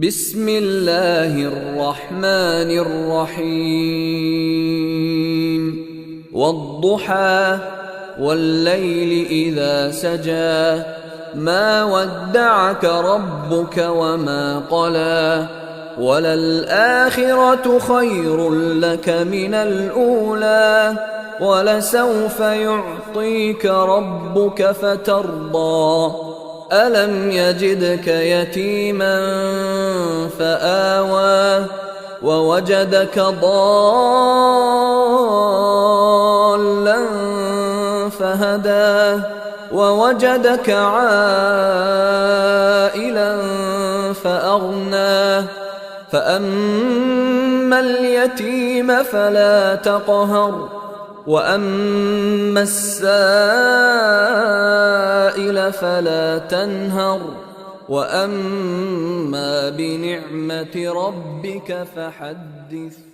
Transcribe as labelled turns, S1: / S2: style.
S1: بسم الله الرحمن الرحيم والضحى والليل إذا سجى ما ودعك ربك وما قلى وللآخرة خير لك من الأولى ولسوف يعطيك ربك فترضى ألم يجدك يتيما فآوى ووجدك ضالا فهدى ووجدك عائلا فأغنى فأما اليتيم فلا تقهر وأما السائل فلا تنهر وأما بنعمة ربك فحدث.